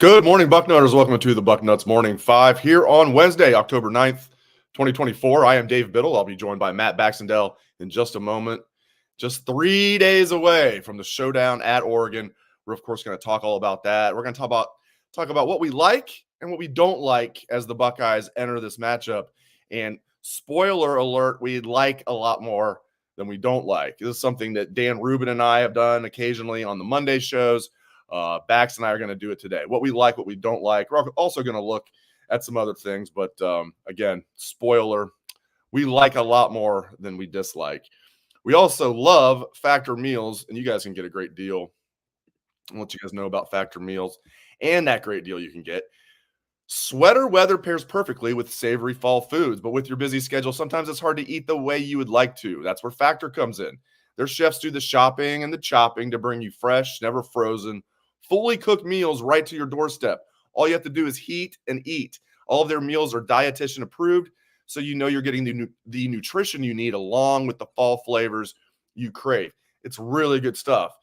Good morning, Bucknutters. Welcome to the Bucknuts Morning 5 here on Wednesday, October 9th, 2024. I am Dave Biddle. I'll be joined by Matt Baxendell in just a moment. Just 3 days away from the showdown at Oregon. We're, of course, going to talk all about that. We're going to talk about what we like and what we don't like as the Buckeyes enter this matchup. And spoiler alert, we like a lot more than we don't like. This is something that Dan Rubin and I have done occasionally on the Monday shows. Bax and I are going to do it today. What we like, what we don't like. We're also going to look at some other things. But again, spoiler, we like a lot more than we dislike. We also love Factor Meals, and you guys can get a great deal. I'll let you guys know about Factor Meals and that great deal you can get. Sweater weather pairs perfectly with savory fall foods, but with your busy schedule, sometimes it's hard to eat the way you would like to. That's where Factor comes in. Their chefs do the shopping and the chopping to bring you fresh, never frozen, fully cooked meals right to your doorstep. All you have to do is heat and eat. All of their meals are dietitian approved, so you know you're getting the nutrition you need along with the fall flavors you crave. It's really good stuff.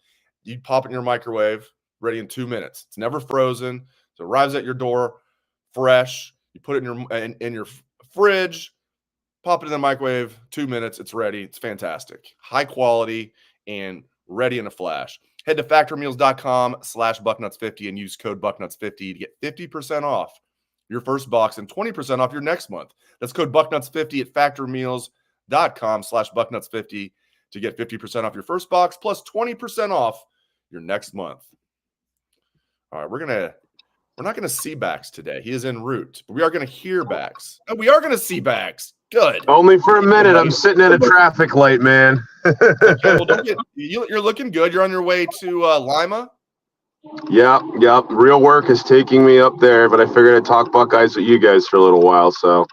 You pop it in your microwave, ready in 2 minutes. It's never frozen. So it arrives at your door fresh. You put it in your fridge, pop it in the microwave, 2 minutes, it's ready. It's fantastic. High quality and ready in a flash. Head to factormeals.com/Bucknuts50 and use code Bucknuts50 to get 50% off your first box and 20% off your next month. That's code Bucknuts50 at factormeals.com/Bucknuts50 to get 50% off your first box plus 20% off your next month. All right, we're not going to see Bax today. He is en route, but we are going to hear Bax. Oh, we are going to see Bax. Good. Only for a minute. I'm sitting at a traffic light, man. Okay, well, you're looking good. You're on your way to Lima. Yep. Real work is taking me up there, but I figured I'd talk Buckeyes with you guys for a little while. So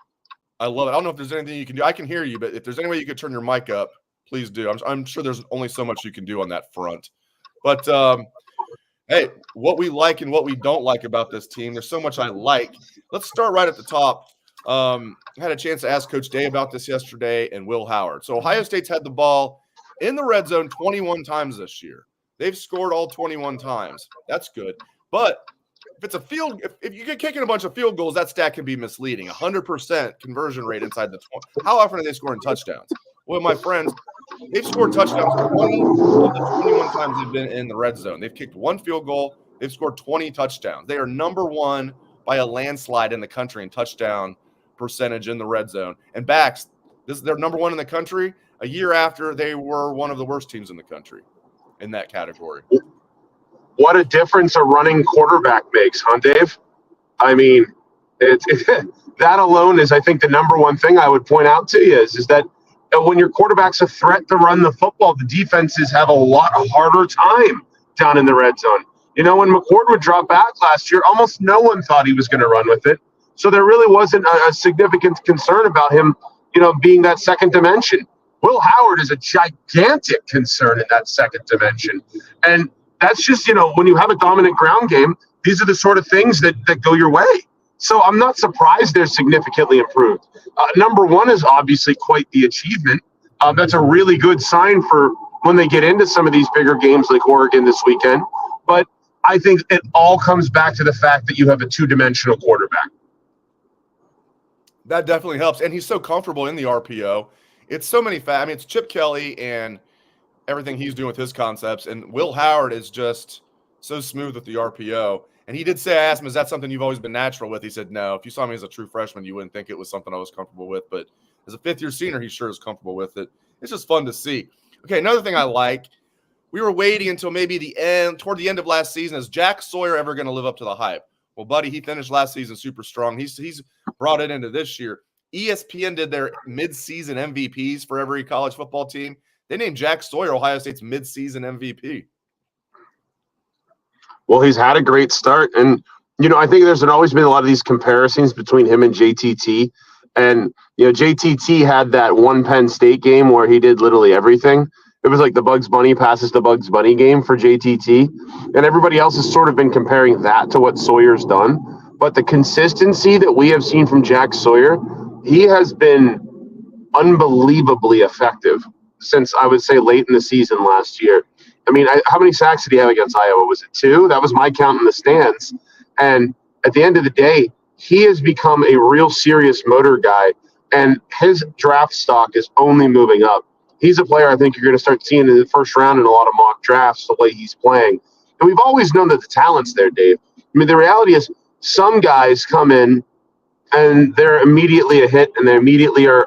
I love it. I don't know if there's anything you can do. I can hear you, but if there's any way you could turn your mic up, please do. I'm sure there's only so much you can do on that front. But hey, what we like and what we don't like about this team. There's so much I like. Let's start right at the top. I had a chance to ask Coach Day about this yesterday and Will Howard. So Ohio State's had the ball in the red zone 21 times this year. They've scored all 21 times. That's good. But if it's if you get kicking a bunch of field goals, that stat can be misleading. 100% conversion rate inside the 20. How often are they scoring touchdowns? Well, my friends, they've scored touchdowns 20 of the 21 times they've been in the red zone. They've kicked one field goal. They've scored 20 touchdowns. They are number one by a landslide in the country in touchdown percentage in the red zone. And Bax, they're number one in the country a year after they were one of the worst teams in the country in that category. What a difference a running quarterback makes, huh, Dave? I mean, that alone is, I think, the number one thing I would point out to you is that when your quarterback's a threat to run the football, the defenses have a lot harder time down in the red zone. You know, when McCord would drop back last year, almost no one thought he was going to run with it. So there really wasn't a significant concern about him, being that second dimension. Will Howard is a gigantic concern in that second dimension. And that's just, when you have a dominant ground game, these are the sort of things that go your way. So I'm not surprised they're significantly improved. Number one is obviously quite the achievement. That's a really good sign for when they get into some of these bigger games like Oregon this weekend. But I think it all comes back to the fact that you have a two-dimensional quarterback. That definitely helps. And he's so comfortable in the RPO. It's so many facts. I mean, it's Chip Kelly and everything he's doing with his concepts. And Will Howard is just so smooth with the RPO. And he did say, I asked him, is that something you've always been natural with? He said, no. If you saw me as a true freshman, you wouldn't think it was something I was comfortable with. But as a fifth-year senior, he sure is comfortable with it. It's just fun to see. Okay, another thing I like, we were waiting until maybe toward the end of last season. Is Jack Sawyer ever going to live up to the hype? Well, buddy, he finished last season super strong. He's brought it into this year. ESPN did their mid-season MVPs for every college football team. They named Jack Sawyer Ohio State's mid-season MVP. Well, he's had a great start. And, I think there's always been a lot of these comparisons between him and JTT. And, JTT had that one Penn State game where he did literally everything. It was like the Bugs Bunny passes the Bugs Bunny game for JTT. And everybody else has sort of been comparing that to what Sawyer's done. But the consistency that we have seen from Jack Sawyer, he has been unbelievably effective since, I would say, late in the season last year. I mean, how many sacks did he have against Iowa? Was it 2? That was my count in the stands. And at the end of the day, he has become a real serious motor guy, and his draft stock is only moving up. He's a player I think you're going to start seeing in the first round in a lot of mock drafts, the way he's playing. And we've always known that the talent's there, Dave. I mean, the reality is some guys come in and they're immediately a hit, and they immediately are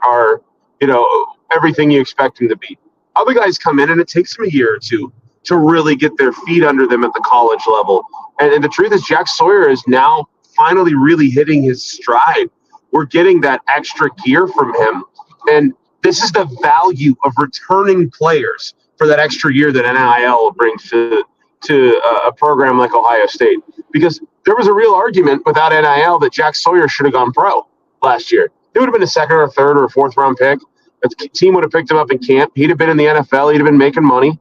everything you expect them to be. Other guys come in, and it takes them a year or two to really get their feet under them at the college level. And the truth is, Jack Sawyer is now finally really hitting his stride. We're getting that extra gear from him. And this is the value of returning players for that extra year that NIL brings to a program like Ohio State. Because there was a real argument without NIL that Jack Sawyer should have gone pro last year. He would have been a second or third or fourth round pick. The team would have picked him up in camp. He'd have been in the NFL. He'd have been making money.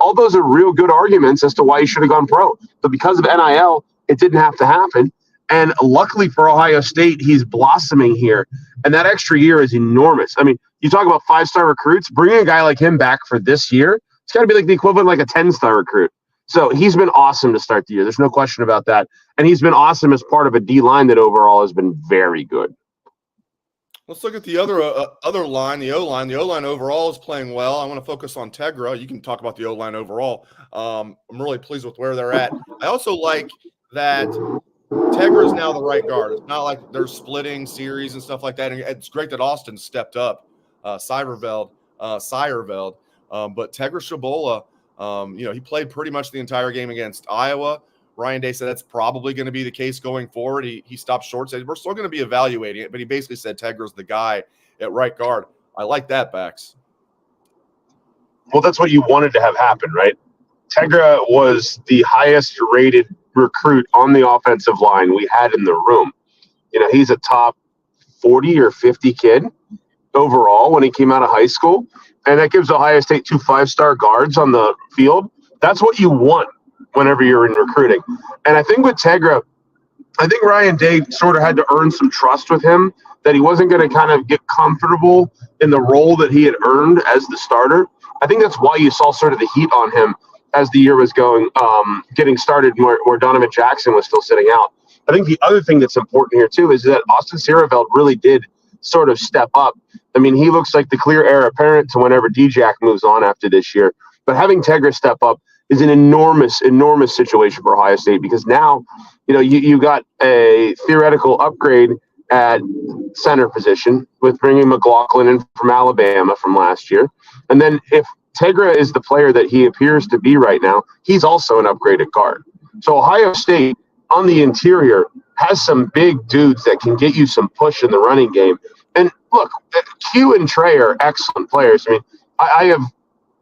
All those are real good arguments as to why he should have gone pro. But because of NIL, it didn't have to happen. And luckily for Ohio State, he's blossoming here. And that extra year is enormous. I mean, you talk about 5-star recruits, bringing a guy like him back for this year, it's got to be like the equivalent of like a 10-star recruit. So he's been awesome to start the year. There's no question about that. And he's been awesome as part of a D-line that overall has been very good. Let's look at the other line, the O-line. The O-line overall is playing well. I want to focus on Tegra. You can talk about the O-line overall. I'm really pleased with where they're at. I also like that Tegra is now the right guard. It's not like they're splitting series and stuff like that. And it's great that Austin stepped up, Seyerveld. But Tegra Shabola, he played pretty much the entire game against Iowa. Ryan Day said that's probably going to be the case going forward. He stopped short, said we're still going to be evaluating it, but he basically said Tegra's the guy at right guard. I like that, Bax. Well, that's what you wanted to have happen, right? Tegra was the highest rated recruit on the offensive line we had in the room. He's a top 40 or 50 kid overall when he came out of high school, and that gives Ohio State 2 5-star guards on the field. That's what you want whenever you're in recruiting. And I think with Tegra, I think Ryan Day sort of had to earn some trust with him, that he wasn't going to kind of get comfortable in the role that he had earned as the starter. I think that's why you saw sort of the heat on him as the year was getting started, where Donovan Jackson was still sitting out. I think the other thing that's important here too is that Austin Seyerveld really did sort of step up. I mean, he looks like the clear heir apparent to whenever D-Jack moves on after this year. But having Tegra step up is an enormous, enormous situation for Ohio State, because now, you got a theoretical upgrade at center position with bringing McLaughlin in from Alabama from last year. And then if Tegra is the player that he appears to be right now, he's also an upgraded guard. So Ohio State on the interior has some big dudes that can get you some push in the running game. And look, Q and Trey are excellent players. I mean, I have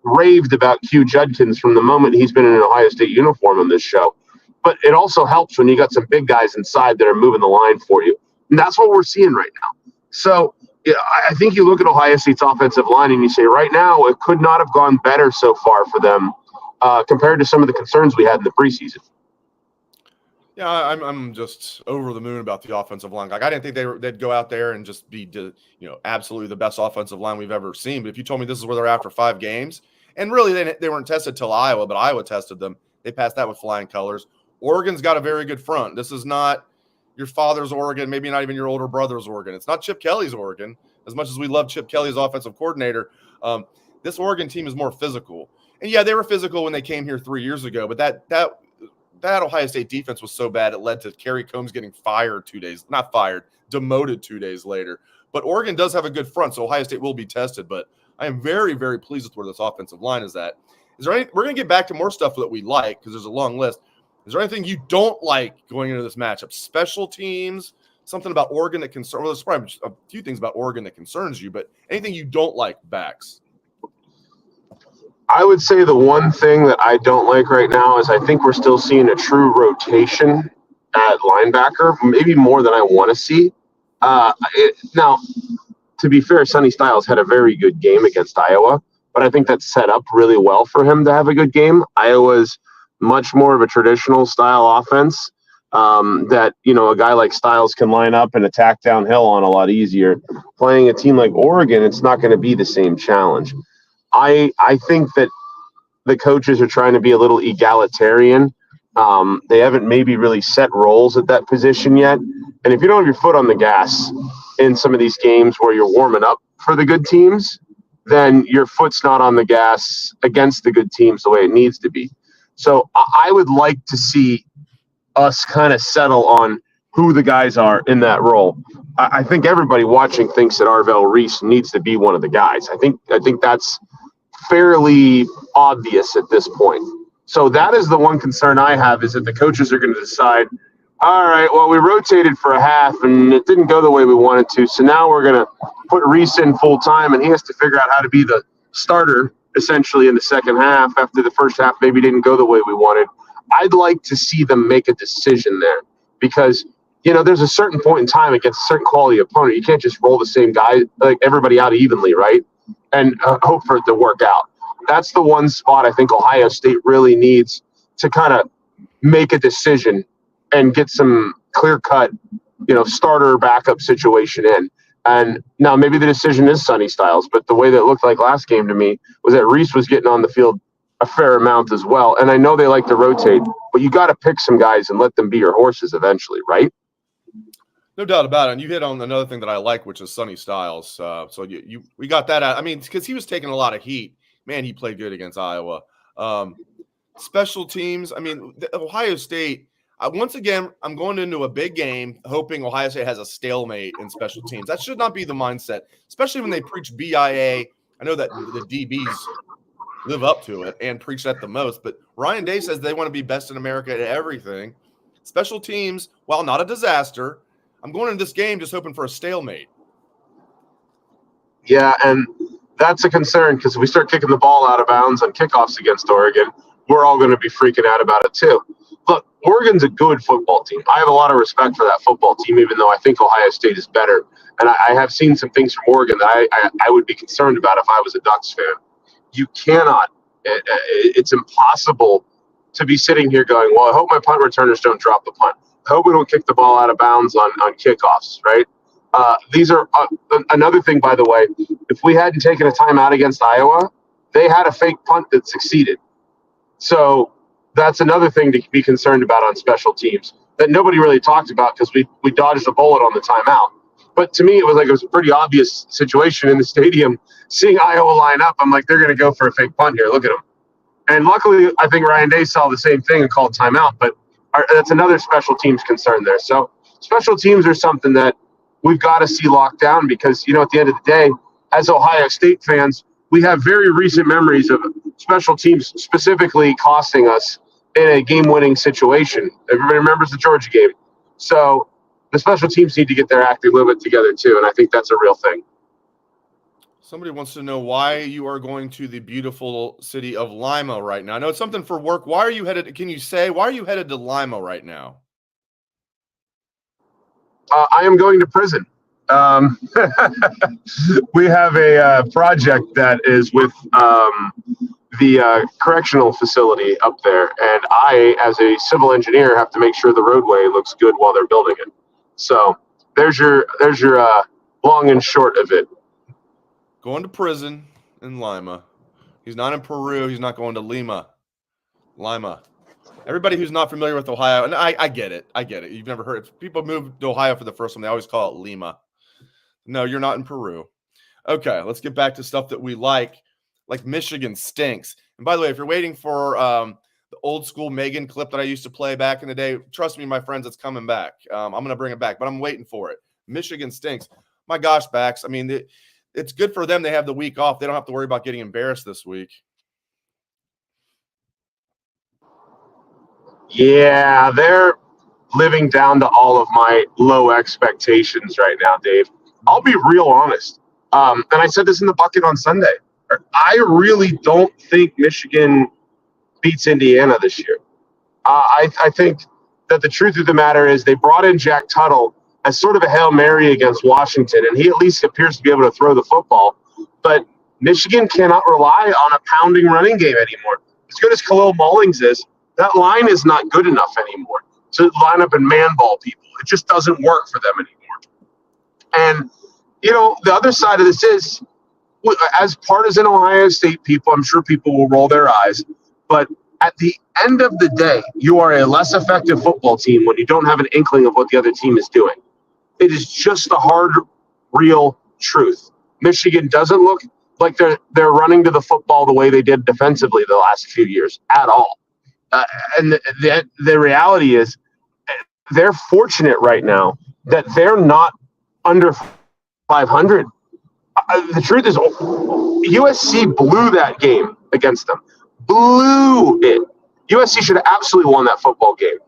raved about Q Judkins from the moment he's been in an Ohio State uniform on this show. But it also helps when you got some big guys inside that are moving the line for you. And that's what we're seeing right now. So I think you look at Ohio State's offensive line and you say right now it could not have gone better so far for them compared to some of the concerns we had in the preseason. Yeah, I'm just over the moon about the offensive line. Like, I didn't think they'd go out there and just be, absolutely the best offensive line we've ever seen. But if you told me this is where they're after 5 games, and really they weren't tested till Iowa, but Iowa tested them. They passed that with flying colors. Oregon's got a very good front. This is not your father's Oregon, maybe not even your older brother's Oregon. It's not Chip Kelly's Oregon, as much as we love Chip Kelly as offensive coordinator. This Oregon team is more physical. And, yeah, they were physical when they came here 3 years ago, but that Ohio State defense was so bad it led to Kerry Combs getting demoted 2 days later. But Oregon does have a good front, so Ohio State will be tested. But I am very, very pleased with where this offensive line is at. We're going to get back to more stuff that we like, because there's a long list. Is there anything you don't like going into this matchup? Special teams, something about Oregon that concerns – well, there's probably a few things about Oregon that concerns you, but anything you don't like, Bax? I would say the one thing that I don't like right now is I think we're still seeing a true rotation at linebacker, maybe more than I want to see. Now, to be fair, Sonny Styles had a very good game against Iowa, but I think that's set up really well for him to have a good game. Iowa's much more of a traditional style offense that, a guy like Styles can line up and attack downhill on a lot easier. Playing a team like Oregon, it's not going to be the same challenge. I think that the coaches are trying to be a little egalitarian They haven't maybe really set roles at that position yet. And if you don't have your foot on the gas in some of these games where you're warming up for the good teams, then your foot's not on the gas against the good teams the way it needs to be. So I would like to see us kind of settle on who the guys are in that role. I think everybody watching thinks that Arvell Reese needs to be one of the guys. I think that's fairly obvious at this point. So that is the one concern I have, is that the coaches are going to decide, all right, well, we rotated for a half and it didn't go the way we wanted to. So now we're going to put Reese in full time, and he has to figure out how to be the starter essentially in the second half after the first half maybe didn't go the way we wanted. I'd like to see them make a decision there, because there's a certain point in time against a certain quality opponent. You can't just roll the same guy, like everybody out evenly, right? And hope for it to work out. That's the one spot I think Ohio State really needs to kind of make a decision and get some clear-cut, starter backup situation in. And now maybe the decision is Sonny Styles, but the way that it looked like last game to me was that Reese was getting on the field a fair amount as well. And I know they like to rotate, but you got to pick some guys and let them be your horses eventually, right? No doubt about it. And you hit on another thing that I like, which is Sonny Styles. So we got that out. I mean, because he was taking a lot of heat. Man, he played good against Iowa. Special teams. I mean, Ohio State. Once again, I'm going into a big game hoping Ohio State has a stalemate in special teams. That should not be the mindset, especially when they preach BIA. I know that the DBs live up to it and preach that the most, but Ryan Day says they want to be best in America at everything. Special teams, while not a disaster, I'm going into this game just hoping for a stalemate. Yeah, and that's a concern, because if we start kicking the ball out of bounds on kickoffs against Oregon, we're all going to be freaking out about it too. Look, Oregon's a good football team. I have a lot of respect for that football team, even though I think Ohio State is better. And I have seen some things from Oregon that I would be concerned about if I was a Ducks fan. You cannot – it's impossible to be sitting here going, well, I hope my punt returners don't drop the punt. I hope we don't kick the ball out of bounds on kickoffs, right? These are another thing, by the way. If we hadn't taken a timeout against Iowa, they had a fake punt that succeeded. So that's another thing to be concerned about on special teams that nobody really talked about, because we dodged a bullet on the timeout. But to me, it was a pretty obvious situation in the stadium. Seeing Iowa line up, I'm like, they're going to go for a fake punt here. Look at them. And luckily, I think Ryan Day saw the same thing and called timeout. But that's another special teams concern there. So special teams are something that we've got to see locked down, because, at the end of the day, as Ohio State fans, we have very recent memories of special teams specifically costing us in a game-winning situation. Everybody remembers the Georgia game. So the special teams need to get their act a little bit together too, and I think that's a real thing. Somebody wants to know why you are going to the beautiful city of Lima right now. I know it's something for work. Why are you headed? Can you say, why are you headed to Lima right now? I am going to prison. We have a project that is with the correctional facility up there, and I, as a civil engineer, have to make sure the roadway looks good while they're building it. So there's your long and short of it. Going to prison in Lima. He's not in Peru. He's not going to Lima. Lima. Everybody who's not familiar with Ohio, and I get it. I get it. You've never heard it. People move to Ohio for the first time. They always call it Lima. No, you're not in Peru. Okay, let's get back to stuff that we like Michigan stinks. And by the way, if you're waiting for the old school Megan clip that I used to play back in the day, trust me, my friends, it's coming back. I'm going to bring it back, but I'm waiting for it. Michigan stinks. My gosh, Bax. I mean, it's good for them. They have the week off. They don't have to worry about getting embarrassed this week. Yeah, they're living down to all of my low expectations right now, Dave. I'll be real honest. And I said this in the bucket on Sunday. I really don't think Michigan beats Indiana this year. I think that the truth of the matter is they brought in Jack Tuttle as sort of a Hail Mary against Washington, and he at least appears to be able to throw the football. But Michigan cannot rely on a pounding running game anymore. As good as Khalil Mullings is, that line is not good enough anymore to line up and man ball people. It just doesn't work for them anymore. And, the other side of this is, as partisan Ohio State people, I'm sure people will roll their eyes, but At the end of the day, you are a less effective football team when you don't have an inkling of what the other team is doing. It is just the hard, real truth. Michigan doesn't look like they're running to the football the way they did defensively the last few years at all. And the reality is they're fortunate right now that they're not under 500. The truth is USC blew that game against them. Blew it. USC should have absolutely won that football game.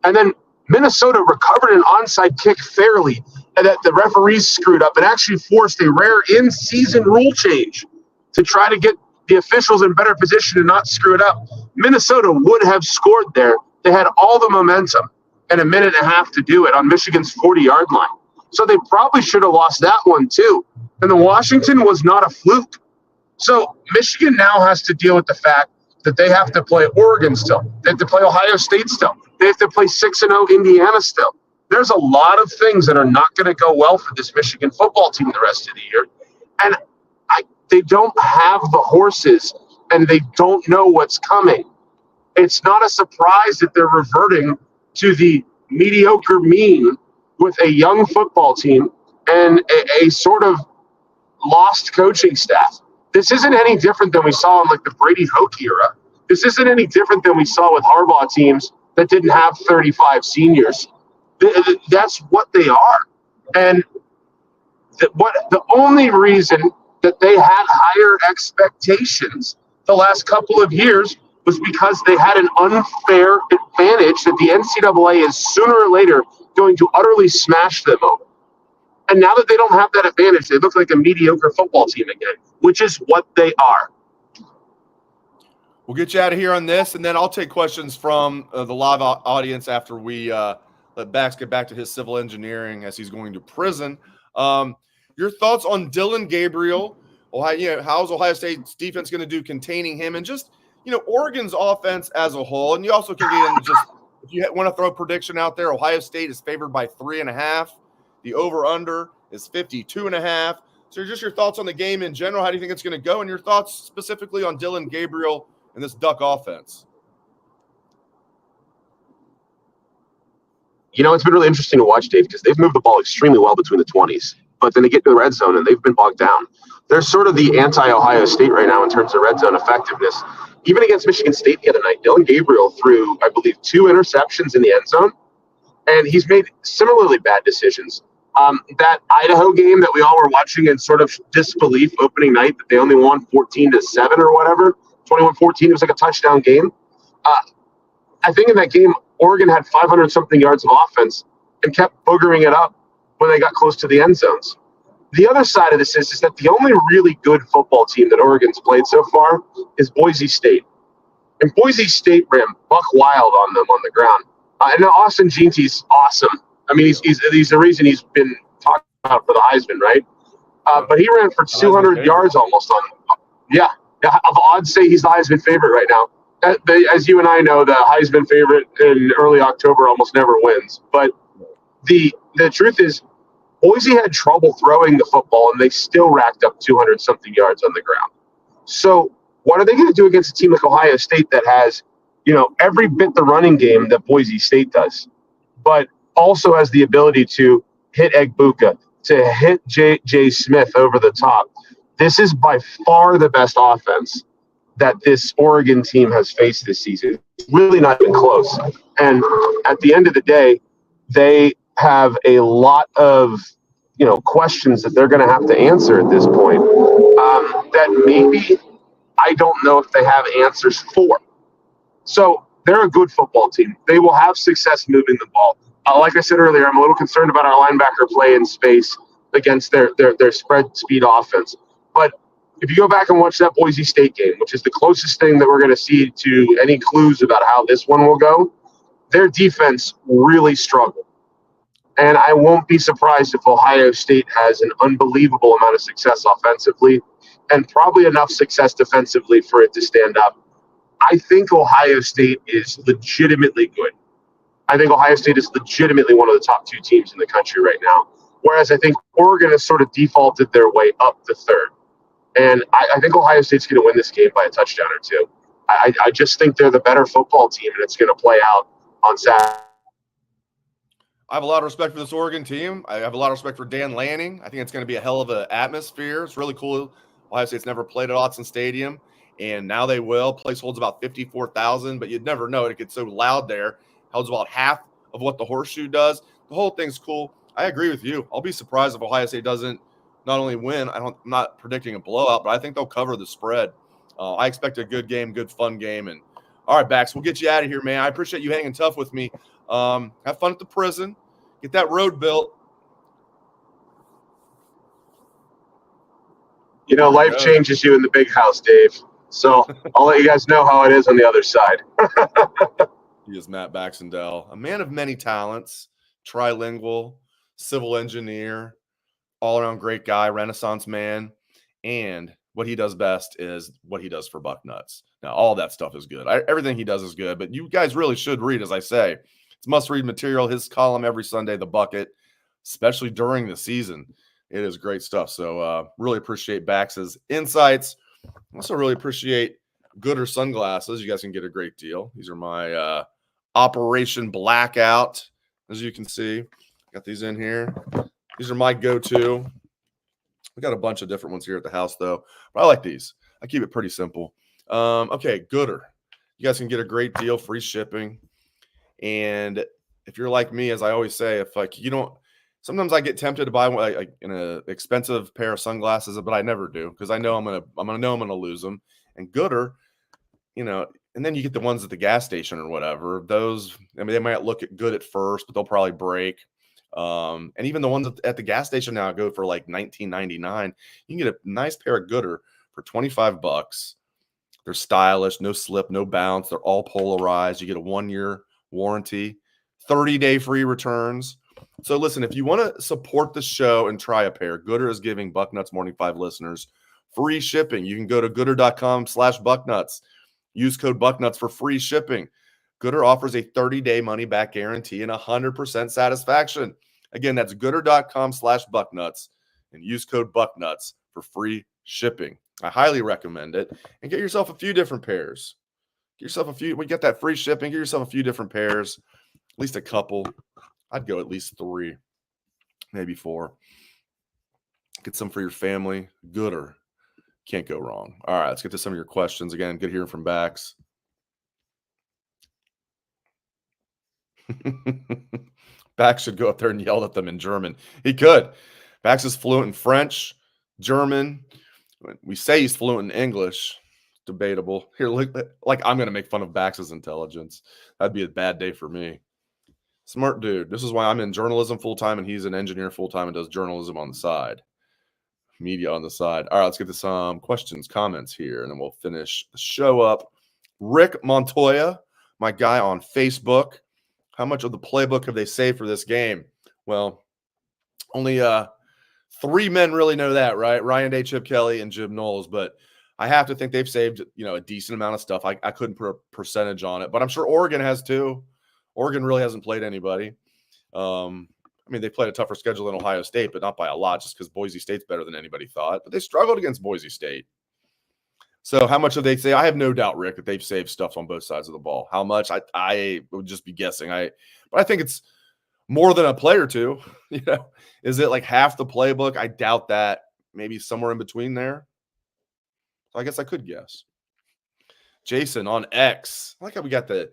And then Minnesota recovered an onside kick fairly, and that the referees screwed up and actually forced a rare in-season rule change to try to get the officials in better position to not screw it up. Minnesota would have scored there. They had all the momentum and a minute and a half to do it on Michigan's 40-yard line. So they probably should have lost that one too. And the Washington was not a fluke. So Michigan now has to deal with the fact that they have to play Oregon still. They have to play Ohio State still. They have to play 6-0 Indiana still. There's a lot of things that are not going to go well for this Michigan football team the rest of the year. And they don't have the horses, and they don't know what's coming. It's not a surprise that they're reverting to the mediocre mean with a young football team and a sort of lost coaching staff. This isn't any different than we saw in like the Brady Hoke era. This isn't any different than we saw with Harbaugh teams that didn't have 35 seniors. That's what they are. And the only reason that they had higher expectations the last couple of years was because they had an unfair advantage that the NCAA is sooner or later going to utterly smash them over. And now that they don't have that advantage, they look like a mediocre football team again, which is what they are. We'll get you out of here on this, and then I'll take questions from the live audience after we let Bax get back to his civil engineering as he's going to prison. Your thoughts on Dylan Gabriel? How's Ohio State's defense going to do containing him? And just, Oregon's offense as a whole. And you also can get in just, if you want to throw a prediction out there, Ohio State is favored by 3.5. The over-under is 52.5. So just your thoughts on the game in general. How do you think it's going to go? And your thoughts specifically on Dylan Gabriel and this Duck offense? It's been really interesting to watch, Dave, because they've moved the ball extremely well between the 20s. But then they get to the red zone, and they've been bogged down. They're sort of the anti-Ohio State right now in terms of red zone effectiveness. Even against Michigan State the other night, Dylan Gabriel threw, I believe, 2 interceptions in the end zone. And he's made similarly bad decisions. That Idaho game that we all were watching in sort of disbelief opening night that they only won 14-7 or whatever, 21-14, it was like a touchdown game. I think in that game, Oregon had 500-something yards of offense and kept boogering it up when they got close to the end zones. The other side of this is that the only really good football team that Oregon's played so far is Boise State. And Boise State ran buck wild on them on the ground. And now Austin Jeanty's awesome. I mean, he's the reason he's been talked about for the Heisman, right? But he ran for 200 yards almost on them. Yeah. Of odds say he's the Heisman favorite right now. As you and I know, the Heisman favorite in early October almost never wins. But the truth is, Boise had trouble throwing the football, and they still racked up 200-something yards on the ground. So what are they going to do against a team like Ohio State that has, every bit the running game that Boise State does, but also has the ability to hit Egbuka, to hit J. Smith over the top? This is by far the best offense that this Oregon team has faced this season. It's really not even close. And at the end of the day, they have a lot of questions that they're going to have to answer at this point that maybe I don't know if they have answers for. So they're a good football team. They will have success moving the ball. Like I said earlier, I'm a little concerned about our linebacker play in space against their spread speed offense. But if you go back and watch that Boise State game, which is the closest thing that we're going to see to any clues about how this one will go, their defense really struggled. And I won't be surprised if Ohio State has an unbelievable amount of success offensively and probably enough success defensively for it to stand up. I think Ohio State is legitimately good. I think Ohio State is legitimately one of the top 2 teams in the country right now, whereas I think Oregon has sort of defaulted their way up to third. And I think Ohio State's going to win this game by a touchdown or 2. I just think they're the better football team, and it's going to play out on Saturday. I have a lot of respect for this Oregon team. I have a lot of respect for Dan Lanning. I think it's going to be a hell of an atmosphere. It's really cool. Ohio State's never played at Autzen Stadium, and now they will. Place holds about 54,000, but you'd never know it. It gets so loud there. Holds about half of what the Horseshoe does. The whole thing's cool. I agree with you. I'll be surprised if Ohio State doesn't not only win. I'm not predicting a blowout, but I think they'll cover the spread. I expect a good game, good fun game. And all right, Bax, we'll get you out of here, man. I appreciate you hanging tough with me. Have fun at the prison. Get that road built. You know, life changes you in the big house, Dave. So I'll let you guys know how it is on the other side. He is Matt Baxendell, a man of many talents, trilingual, civil engineer, all-around great guy, Renaissance man, and what he does best is what he does for Bucknuts. Now, all that stuff is good. Everything he does is good, but you guys really should read, as I say. It's must-read material. His column every Sunday, The Bucket, especially during the season. It is great stuff. So really appreciate Bax's insights. Also really appreciate Gter sunglasses. You guys can get a great deal. These are my Operation Blackout, as you can see. Got these in here. These are my go-to. We got a bunch of different ones here at the house, though. But I like these. I keep it pretty simple. Okay, Gter. You guys can get a great deal, free shipping. And if you're like me, as I always say, if like you don't, sometimes I get tempted to buy like an expensive pair of sunglasses, but I never do because I know I'm gonna lose them. And Gter, you know, and then you get the ones at the gas station or whatever. Those, I mean, they might look good at first, but they'll probably break. And even the ones at the gas station now go for like $19.99. You can get a nice pair of Gter for $25. They're stylish, no slip, no bounce. They're all polarized. You get a 1-year warranty, 30-day free returns. So listen, if you want to support the show and try a pair, Gter is giving Bucknuts Morning 5 listeners free shipping. You can go to Gter.com/Bucknuts. Use code Bucknuts for free shipping. Gter offers a 30-day money-back guarantee and 100% satisfaction. Again, that's Gter.com/Bucknuts and use code Bucknuts for free shipping. I highly recommend it. And get yourself a few different pairs. Get yourself a few. We get that free shipping. Get yourself a few different pairs, at least a couple. I'd go at least 3, maybe 4. Get some for your family. Gter. Can't go wrong. All right, let's get to some of your questions. Again, good hearing from Bax. Bax should go up there and yell at them in German. He could. Bax is fluent in French, German. We say he's fluent in English. Debatable. Here, look, like I'm going to make fun of Bax's intelligence. That'd be a bad day for me. Smart dude. This is why I'm in journalism full-time and he's an engineer full-time and does journalism on the side. Media on the side. All right, let's get to some questions, comments here, and then we'll finish the show up. Rick Montoya, my guy on Facebook. How much of the playbook have they saved for this game? Well, only 3 men really know that, right? Ryan Day, Chip Kelly, and Jim Knowles. But I have to think they've saved, a decent amount of stuff. I couldn't put a percentage on it, but I'm sure Oregon has too. Oregon really hasn't played anybody. I mean, they played a tougher schedule than Ohio State, but not by a lot, just because Boise State's better than anybody thought. But they struggled against Boise State. So how much have they saved? I have no doubt, Rick, that they've saved stuff on both sides of the ball. How much? I would just be guessing. But I think it's more than a play or two. Is it like half the playbook? I doubt that. Maybe somewhere in between there. So I guess I could guess. Jason on X. I like how we got the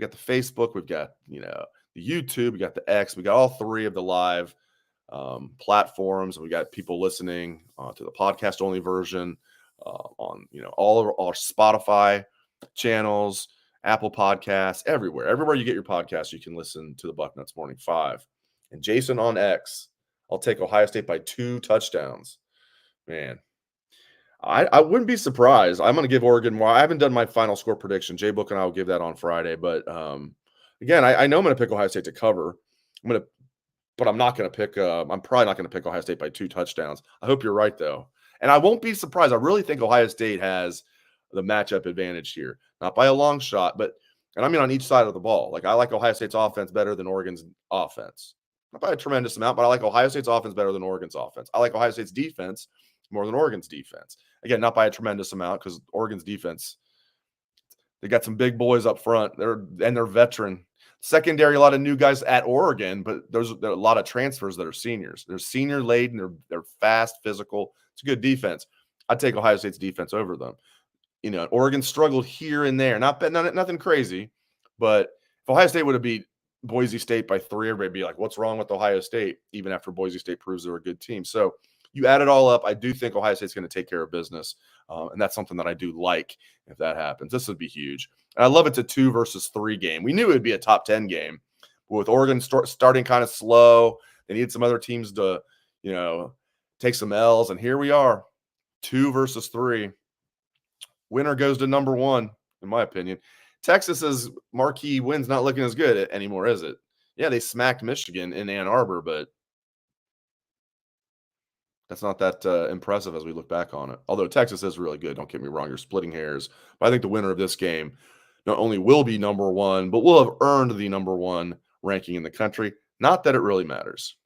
Facebook. We've got the YouTube, we got the X, we got all 3 of the live platforms. We got people listening to the podcast only version on all of our Spotify channels, Apple Podcasts, everywhere you get your podcast, you can listen to the Bucknuts Morning 5. And Jason on X, I'll take Ohio State by 2 touchdowns. Man, I wouldn't be surprised. I'm going to give Oregon more. I haven't done my final score prediction. Jay Book and I will give that on Friday, but again, I know I'm going to pick Ohio State to cover. But I'm not going to pick. I'm probably not going to pick Ohio State by 2 touchdowns. I hope you're right, though, and I won't be surprised. I really think Ohio State has the matchup advantage here, not by a long shot, and I mean on each side of the ball. Like I like Ohio State's offense better than Oregon's offense, not by a tremendous amount, but I like Ohio State's offense better than Oregon's offense. I like Ohio State's defense more than Oregon's defense. Again, not by a tremendous amount because Oregon's defense They got some big boys up front. They're veteran. Secondary, a lot of new guys at Oregon, but there are a lot of transfers that are seniors. They're senior laden. They're fast, physical. It's a good defense. I'd take Ohio State's defense over them. Oregon struggled here and there. Nothing crazy, but if Ohio State would have beat Boise State by 3, everybody would be like, what's wrong with Ohio State, even after Boise State proves they're a good team. So you add it all up, I do think Ohio State's going to take care of business, and that's something that I do like if that happens. This would be huge. And I love it's a 2 versus 3 game. We knew it would be a top 10 game. But with Oregon starting kind of slow, they need some other teams to, take some L's, and here we are, 2 versus 3. Winner goes to number 1, in my opinion. Texas's marquee win's not looking as good anymore, is it? Yeah, they smacked Michigan in Ann Arbor, but that's not that impressive as we look back on it. Although Texas is really good, don't get me wrong. You're splitting hairs. But I think the winner of this game not only will be number 1, but will have earned the number 1 ranking in the country. Not that it really matters.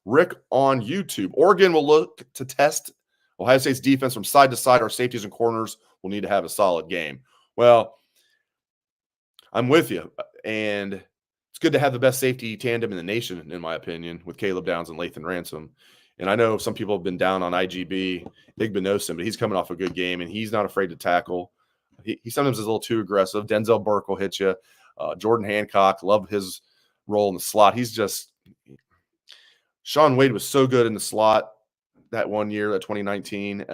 Rick on YouTube. Oregon will look to test Ohio State's defense from side to side. Our safeties and corners will need to have a solid game. Well, I'm with you. And it's good to have the best safety tandem in the nation, in my opinion, with Caleb Downs and Lathan Ransom. And I know some people have been down on IGB, Igbinosun, but he's coming off a good game, and he's not afraid to tackle. He sometimes is a little too aggressive. Denzel Burke will hit you. Jordan Hancock, love his role in the slot. Shaun Wade was so good in the slot that one year, that 2019.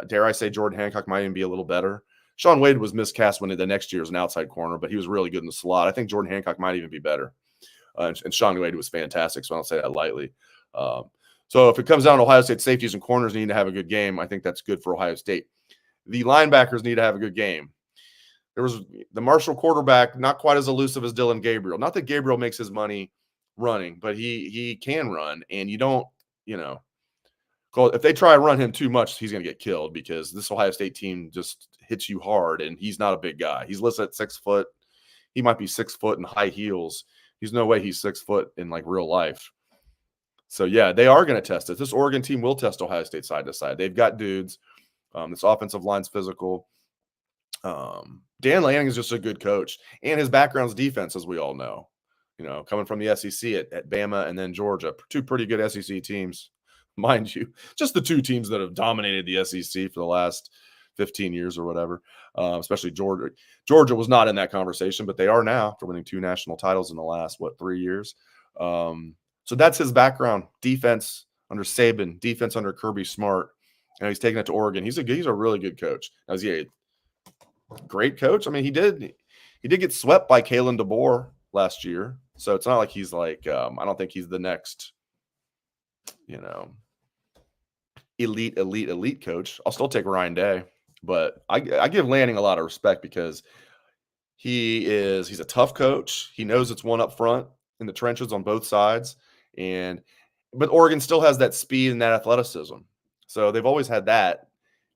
Dare I say Jordan Hancock might even be a little better. Shaun Wade was miscast when the next year as an outside corner, but he was really good in the slot. I think Jordan Hancock might even be better. And Shaun Wade was fantastic, so I don't say that lightly. So if it comes down to Ohio State safeties and corners need to have a good game, I think that's good for Ohio State. The linebackers need to have a good game. There was the Marshall quarterback, not quite as elusive as Dylan Gabriel. Not that Gabriel makes his money running, but he can run. And you don't, if they try to run him too much, he's going to get killed because this Ohio State team just hits you hard, and he's not a big guy. He's listed at 6 foot. He might be 6 foot in high heels. There's no way he's 6 foot in like real life. So, yeah, they are going to test it. This Oregon team will test Ohio State side to side. They've got dudes. This offensive line's physical. Dan Lanning is just a good coach, and his background's defense, as we all know. Coming from the SEC at Bama and then Georgia, 2 pretty good SEC teams, mind you. Just the 2 teams that have dominated the SEC for the last 15 years or whatever, especially Georgia. Georgia was not in that conversation, but they are now after winning 2 national titles in the last, 3 years. So that's his background. Defense under Saban, defense under Kirby Smart. And he's taking it to Oregon. He's a really good coach. Now, is he a great coach? I mean, he did get swept by Kalen DeBoer last year. So it's not like he's like, I don't think he's the next, elite coach. I'll still take Ryan Day, but I give Lanning a lot of respect because he's a tough coach. He knows it's one up front in the trenches on both sides. But Oregon still has that speed and that athleticism. So they've always had that,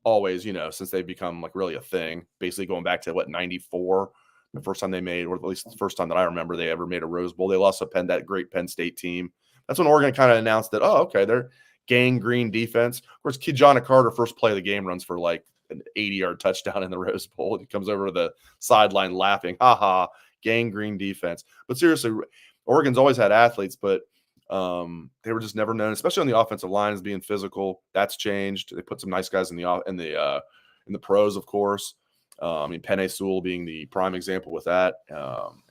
since they've become like really a thing, basically going back to 94, the first time they made, or at least the first time that I remember they ever made a Rose Bowl. They lost to that great Penn State team. That's when Oregon kind of announced that, they're gang green defense. Of course, Kijana Carter, first play of the game, runs for like an 80-yard touchdown in the Rose Bowl. He comes over to the sideline laughing, gang green defense. But seriously, Oregon's always had athletes, but they were just never known, especially on the offensive line, as being physical. That's changed. They put some nice guys in the pros, of course. Penei Sewell being the prime example with that,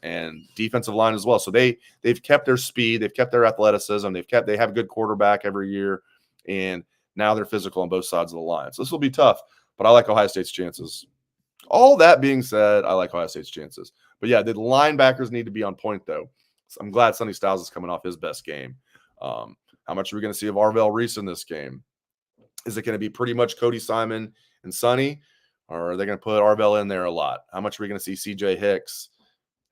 and defensive line as well. So they've kept their speed, they've kept their athleticism, they have a good quarterback every year, and now they're physical on both sides of the line. So this will be tough, but I like Ohio State's chances. All that being said, I like Ohio State's chances. But yeah, the linebackers need to be on point though. I'm glad Sonny Styles is coming off his best game. How much are we going to see of Arvell Reese in this game? Is it going to be pretty much Cody Simon and Sonny, or are they going to put Arvell in there a lot? How much are we going to see CJ Hicks?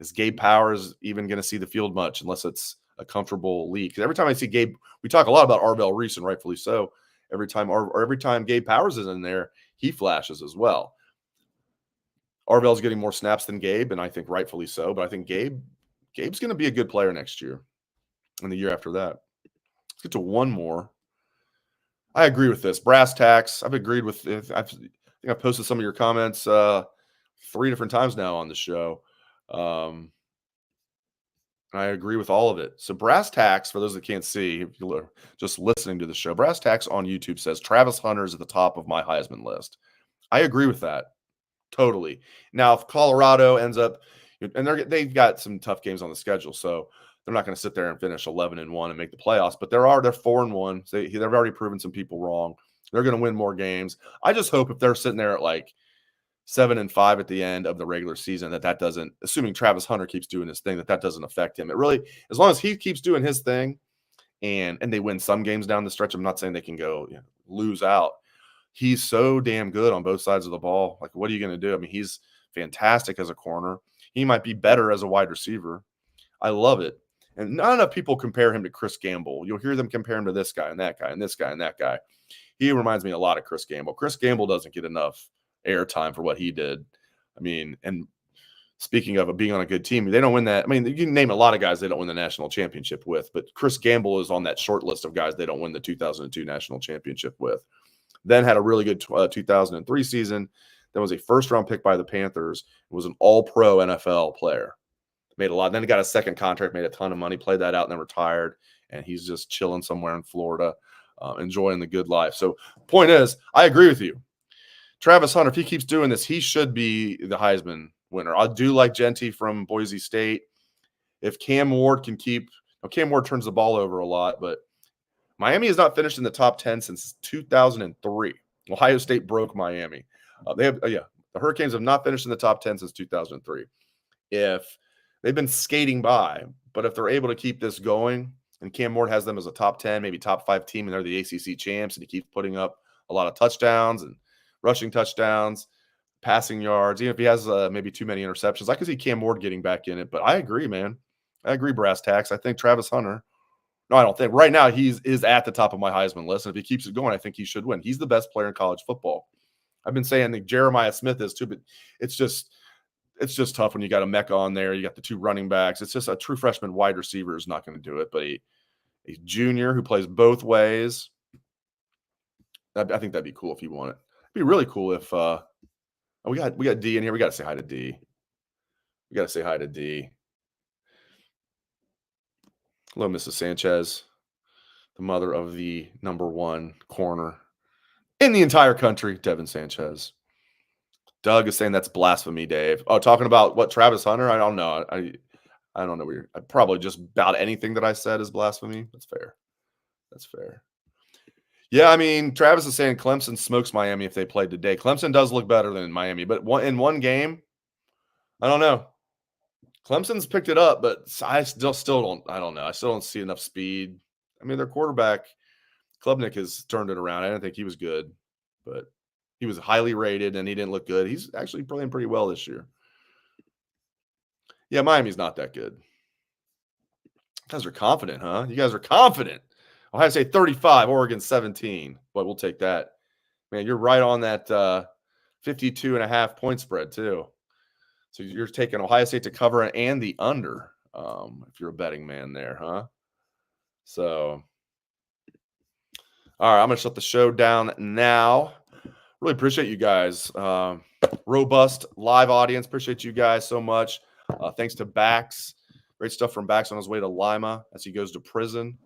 Is Gabe Powers even going to see the field much unless it's a comfortable lead? Because every time I see Gabe, we talk a lot about Arvell Reese, and rightfully so. Every time Gabe Powers is in there, he flashes as well. Arvell's getting more snaps than Gabe, and I think rightfully so. But I think Gabe's going to be a good player next year and the year after that. Let's get to one more. I agree with this. Brass tacks. I've agreed with it. I think I posted some of your comments 3 different times now on the show. I agree with all of it. So Brass Tacks, for those that can't see, if you're just listening to the show, Brass Tacks on YouTube says Travis Hunter is at the top of my Heisman list. I agree with that. Totally. Now, if Colorado ends up, and they've got some tough games on the schedule, so they're not going to sit there and finish 11-1 and make the playoffs. But they're 4-1. They've already proven some people wrong. They're going to win more games. I just hope if they're sitting there at like 7-5 at the end of the regular season, that doesn't, assuming Travis Hunter keeps doing his thing, that doesn't affect him. It really, as long as he keeps doing his thing, and they win some games down the stretch. I'm not saying they can go lose out. He's so damn good on both sides of the ball. Like, what are you going to do? I mean, he's fantastic as a corner. He might be better as a wide receiver. I love it. And not enough people compare him to Chris Gamble. You'll hear them compare him to this guy and that guy and this guy and that guy. He reminds me a lot of Chris Gamble. Chris Gamble doesn't get enough airtime for what he did. I mean, and speaking of being on a good team, they don't win that. I mean, you can name a lot of guys they don't win the national championship with, but Chris Gamble is on that short list of guys they don't win the 2002 national championship with. Then had a really good 2003 season. Then was a first-round pick by the Panthers. Was an all-pro NFL player. Made a lot. Then he got a second contract, made a ton of money, played that out, and then retired. And he's just chilling somewhere in Florida, enjoying the good life. So point is, I agree with you. Travis Hunter, if he keeps doing this, he should be the Heisman winner. I do like Gter from Boise State. If Cam Ward can keep – Cam Ward turns the ball over a lot, but Miami has not finished in the top 10 since 2003. Ohio State broke Miami. The Hurricanes have not finished in the top 10 since 2003. If they've been skating by, but if they're able to keep this going, and Cam Ward has them as a top 10, maybe top 5 team, and they're the ACC champs, and he keeps putting up a lot of touchdowns and rushing touchdowns, passing yards, even if he has maybe too many interceptions, I could see Cam Ward getting back in it. But I agree, man. I agree, Brass Tacks. I think Travis Hunter – no, I don't think. Right now, he is at the top of my Heisman list. And if he keeps it going, I think he should win. He's the best player in college football. I've been saying that Jeremiah Smith is too, but it's just tough when you got a Mecca on there. You got the 2 running backs. It's just a true freshman wide receiver is not going to do it. But a junior who plays both ways, I think that'd be cool if he won it. It'd be really cool if we got D in here. We got to say hi to D. Hello, Mrs. Sanchez, the mother of the number 1 corner in the entire country, Devin Sanchez. Doug is saying that's blasphemy, Dave. Oh, talking about what, Travis Hunter? I don't know. I don't know. Probably just about anything that I said is blasphemy. That's fair. Yeah, I mean, Travis is saying Clemson smokes Miami if they played today. Clemson does look better than Miami, but in one game, I don't know. Clemson's picked it up, but I still don't. I don't know. I still don't see enough speed. I mean, their quarterback, Klubnik, has turned it around. I didn't think he was good, but he was highly rated, and he didn't look good. He's actually playing pretty well this year. Yeah, Miami's not that good. You guys are confident, huh? You guys are confident. Ohio State 35, Oregon 17. But we'll take that. Man, you're right on that 52.5 point spread, too. So you're taking Ohio State to cover and the under, if you're a betting man there, huh? So, all right, I'm going to shut the show down now. Really appreciate you guys. Robust live audience. Appreciate you guys so much. Thanks to Bax. Great stuff from Bax on his way to Lima as he goes to prison.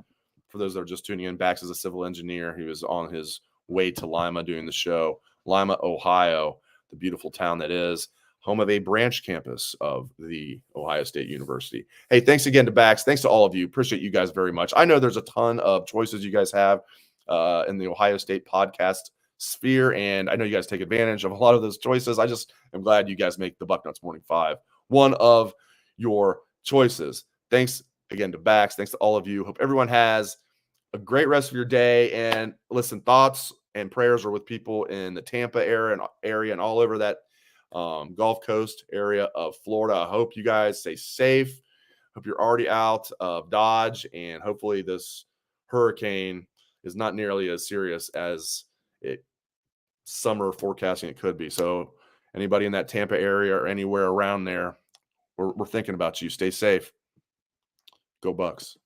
For those that are just tuning in, Bax is a civil engineer. He was on his way to Lima doing the show. Lima, Ohio, the beautiful town that is. Home of a branch campus of the Ohio State University. Hey, thanks again to Bax. Thanks to all of you. Appreciate you guys very much. I know there's a ton of choices you guys have in the Ohio State podcast sphere, and I know you guys take advantage of a lot of those choices. I just am glad you guys make the Bucknuts Morning 5 one of your choices. Thanks again to Bax. Thanks to all of you. Hope everyone has a great rest of your day. And listen, thoughts and prayers are with people in the Tampa area and all over that Gulf Coast area of Florida. I hope you guys stay safe. Hope you're already out of Dodge, and hopefully this hurricane is not nearly as serious as it summer forecasting it could be. So anybody in that Tampa area or anywhere around there, we're thinking about you. Stay safe. Go Bucks.